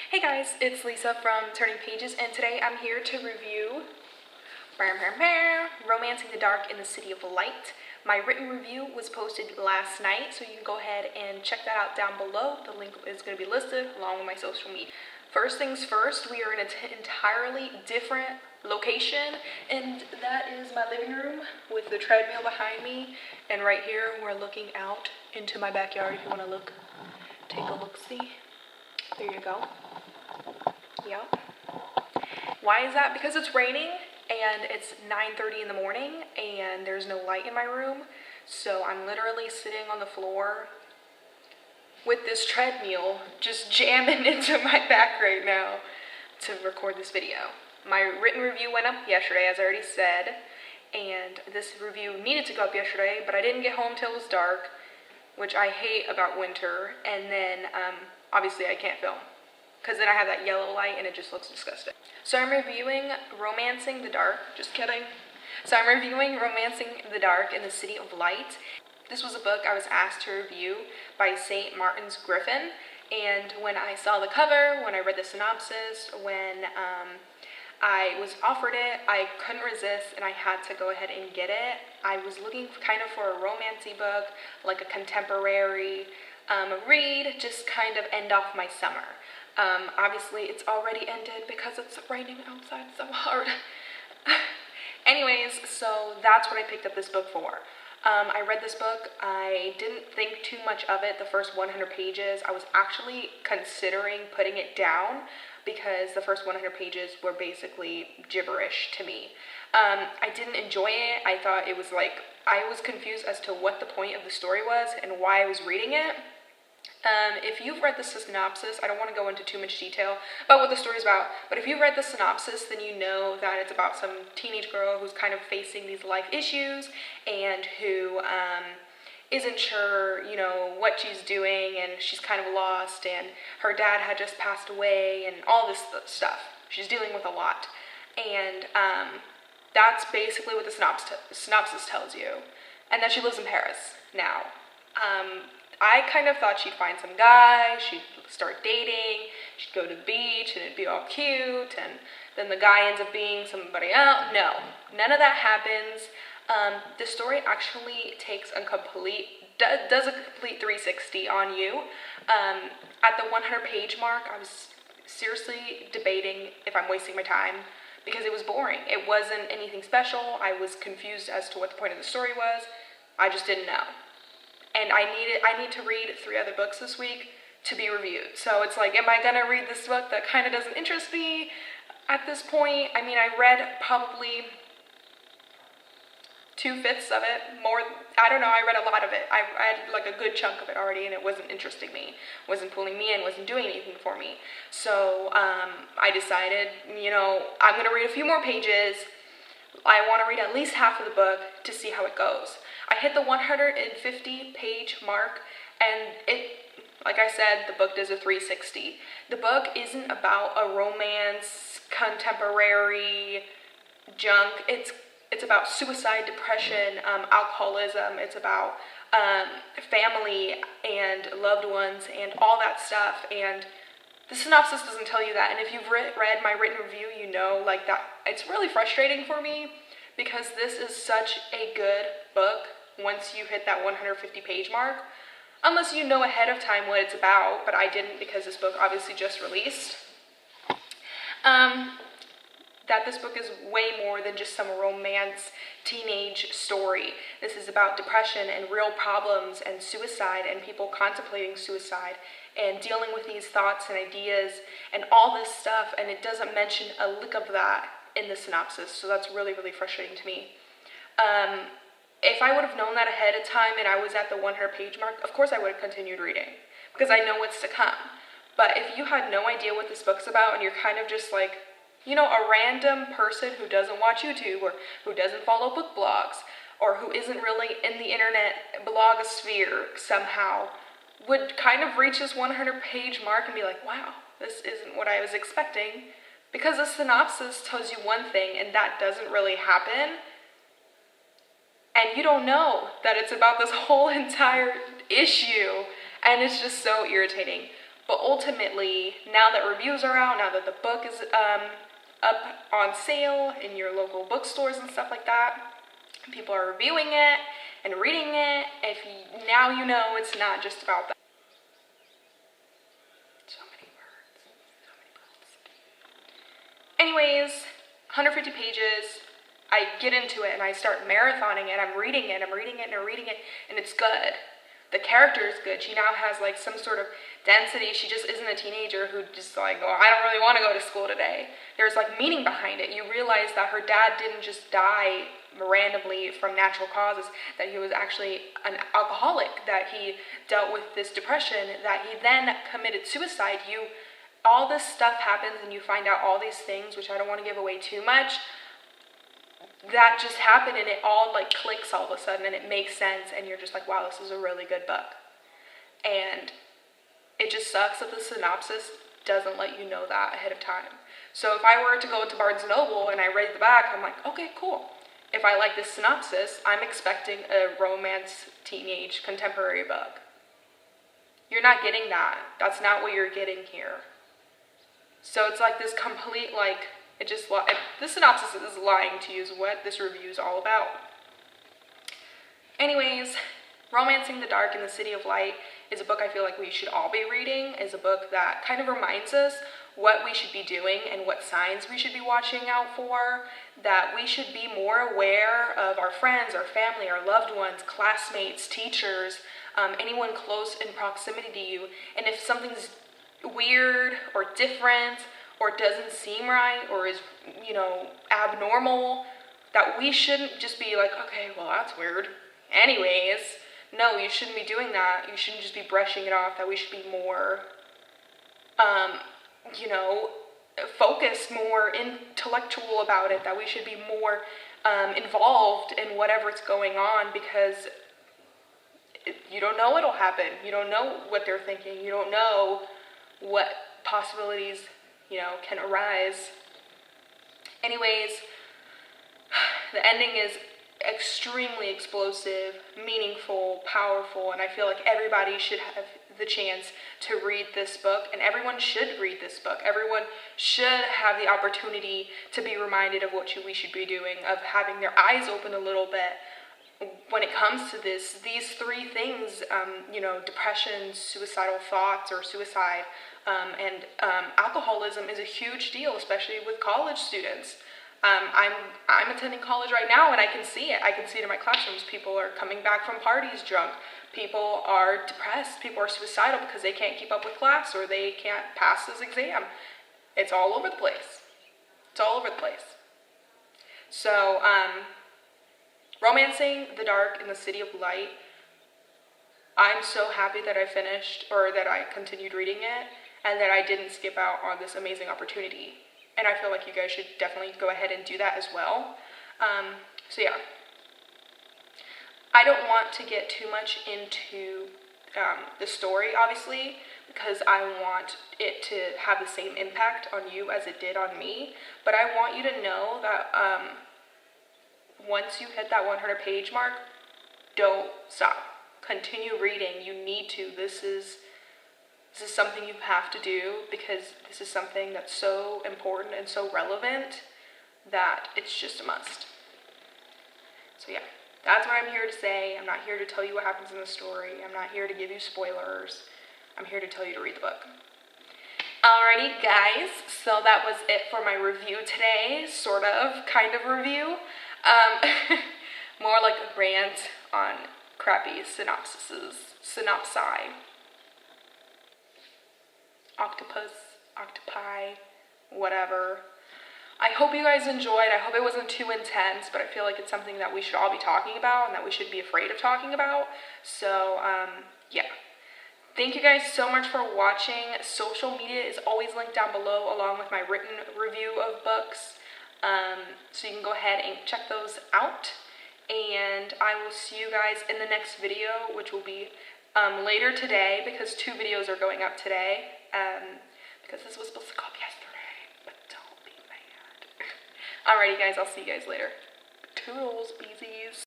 Hey guys, it's Lisa from Turning Pages, and today I'm here to review Romancing the Dark in the City of Light. My written review was posted last night, so you can go ahead and check that out down below. The link is going to be listed along with my social media. First things first, we are in an entirely different location, and that is my living room with the treadmill behind me. And right here, we're looking out into my backyard. If you want to look, take a look-see. There you go. Yep. Why is that? Because it's raining and it's 9:30 in the morning and there's no light in my room. So I'm literally sitting on the floor with this treadmill just jamming into my back right now to record this video. My written review went up yesterday, as I already said, and this review needed to go up yesterday, but I didn't get home till it was dark, which I hate about winter, and then obviously I can't film, because then I have that yellow light and it just looks disgusting. So I'm reviewing Romancing the Dark, just kidding. So I'm reviewing Romancing the Dark in the City of Light. This was a book I was asked to review by St. Martin's Griffin, and when I saw the cover, when I read the synopsis, when I was offered it, I couldn't resist and I had to go ahead and get it. I was looking kind of for a romancy book, like a contemporary read, just kind of end off my summer. Obviously it's already ended because it's raining outside so hard. Anyways, so that's what I picked up this book for. I read this book. I didn't think too much of it the first 100 pages. I was actually considering putting it down because the first 100 pages were basically gibberish to me. I didn't enjoy it. I thought it was like, I was confused as to what the point of the story was and why I was reading it. If you've read the synopsis, I don't want to go into too much detail about what the story's about, but if you've read the synopsis, then you know that it's about some teenage girl who's kind of facing these life issues and who isn't sure, what she's doing, and she's kind of lost, and her dad had just passed away, and all this stuff. She's dealing with a lot, and that's basically what the synopsis tells you, and that she lives in Paris now. I kind of thought she'd find some guy, she'd start dating, she'd go to the beach, and it'd be all cute, and then the guy ends up being somebody else. No, none of that happens. The story actually takes does a complete 360 on you. At the 100 page mark, I was seriously debating if I'm wasting my time, because it was boring. It wasn't anything special. I was confused as to what the point of the story was. I just didn't know. And I need to read 3 other books this week to be reviewed. So it's like, am I gonna read this book that kind of doesn't interest me at this point? I mean, I read probably 2/5 of it, more, I don't know, I read a lot of it. I had like a good chunk of it already, and it wasn't interesting me, wasn't pulling me in, wasn't doing anything for me. So I decided, I'm gonna read a few more pages. I want to read at least half of the book to see how it goes. I hit the 150 page mark, and like I said, the book does a 360. The book isn't about a romance, contemporary junk. It's about suicide, depression, alcoholism. It's about family and loved ones and all that stuff. And the synopsis doesn't tell you that. And if you've read my written review, you know like that. It's really frustrating for me because this is such a good book once you hit that 150 page mark. Unless you know ahead of time what it's about, but I didn't, because this book obviously just released. That this book is way more than just some romance teenage story. This is about depression and real problems and suicide and people contemplating suicide and dealing with these thoughts and ideas and all this stuff, and it doesn't mention a lick of that in the synopsis, so that's really, really frustrating to me. If I would have known that ahead of time and I was at the 100 page mark, of course I would have continued reading, because I know what's to come. But if you had no idea what this book's about and you're kind of just like, a random person who doesn't watch YouTube or who doesn't follow book blogs or who isn't really in the internet blogosphere somehow, would kind of reach this 100 page mark and be like, wow, this isn't what I was expecting, because the synopsis tells you one thing and that doesn't really happen, and you don't know that it's about this whole entire issue, and it's just so irritating. But ultimately, now that reviews are out, now that the book is up on sale in your local bookstores and stuff like that, people are reviewing it and reading it. Now you know it's not just about that. So many words, so many words. Anyways, 150 pages. I get into it and I start marathoning it. I'm reading it, and it's good. The character is good. She now has like some sort of density. She just isn't a teenager who just like, oh, I don't really want to go to school today. There's like meaning behind it. You realize that her dad didn't just die randomly from natural causes, that he was actually an alcoholic, that he dealt with this depression, that he then committed suicide. All this stuff happens and you find out all these things, which I don't want to give away too much, that just happened, and it all like clicks all of a sudden and it makes sense, and you're just like, wow, this is a really good book. And it just sucks that the synopsis doesn't let you know that ahead of time. So if I were to go into Barnes & Noble and I read the back, I'm like, okay, cool. If I like this synopsis, I'm expecting a romance, teenage, contemporary book. You're not getting that. That's not what you're getting here. So it's like this complete like, the synopsis is lying to you is what this review is all about. Anyways, Romancing the Dark in the City of Light is a book I feel like we should all be reading. Is a book that kind of reminds us what we should be doing and what signs we should be watching out for, that we should be more aware of our friends, our family, our loved ones, classmates, teachers, anyone close in proximity to you. And if something's weird or different or doesn't seem right or is, abnormal, that we shouldn't just be like, okay, well, that's weird. Anyways, no, you shouldn't be doing that. You shouldn't just be brushing it off, that we should be more, focused, more intellectual about it, that we should be more involved in whatever's going on, because you don't know what'll happen. You don't know what they're thinking. You don't know what possibilities can arise. Anyways, the ending is extremely explosive, meaningful, powerful, and I feel like everybody should have the chance to read this book, and everyone should read this book. Everyone should have the opportunity to be reminded of what we should be doing, of having their eyes open a little bit when it comes to these three things, depression, suicidal thoughts or suicide, and alcoholism is a huge deal, especially with college students. I'm attending college right now, and I can see it. I can see it in my classrooms. People are coming back from parties drunk. People are depressed. People are suicidal because they can't keep up with class or they can't pass this exam. It's all over the place. It's all over the place. So, Romancing the Dark in the City of Light, I'm so happy that I finished, or that I continued reading it, and that I didn't skip out on this amazing opportunity. And I feel like you guys should definitely go ahead and do that as well. So yeah. I don't want to get too much into the story, obviously, because I want it to have the same impact on you as it did on me. But I want you to know that once you hit that 100-page mark, don't stop. Continue reading. You need to. This is something you have to do, because this is something that's so important and so relevant that it's just a must. So yeah, that's what I'm here to say. I'm not here to tell you what happens in the story. I'm not here to give you spoilers. I'm here to tell you to read the book. Alrighty, guys, so that was it for my review today. Sort of, kind of review. More like a rant on crappy synopsi. Octopus, octopi, whatever. I hope you guys enjoyed. I hope it wasn't too intense, but I feel like it's something that we should all be talking about and that we should be afraid of talking about. So, yeah. Thank you guys so much for watching. Social media is always linked down below, along with my written review of books. So you can go ahead and check those out. And I will see you guys in the next video, which will be later today, because 2 videos are going up today. Because this was supposed to come up yesterday, but don't be mad. Alrighty guys, I'll see you guys later. Toodles, beesies.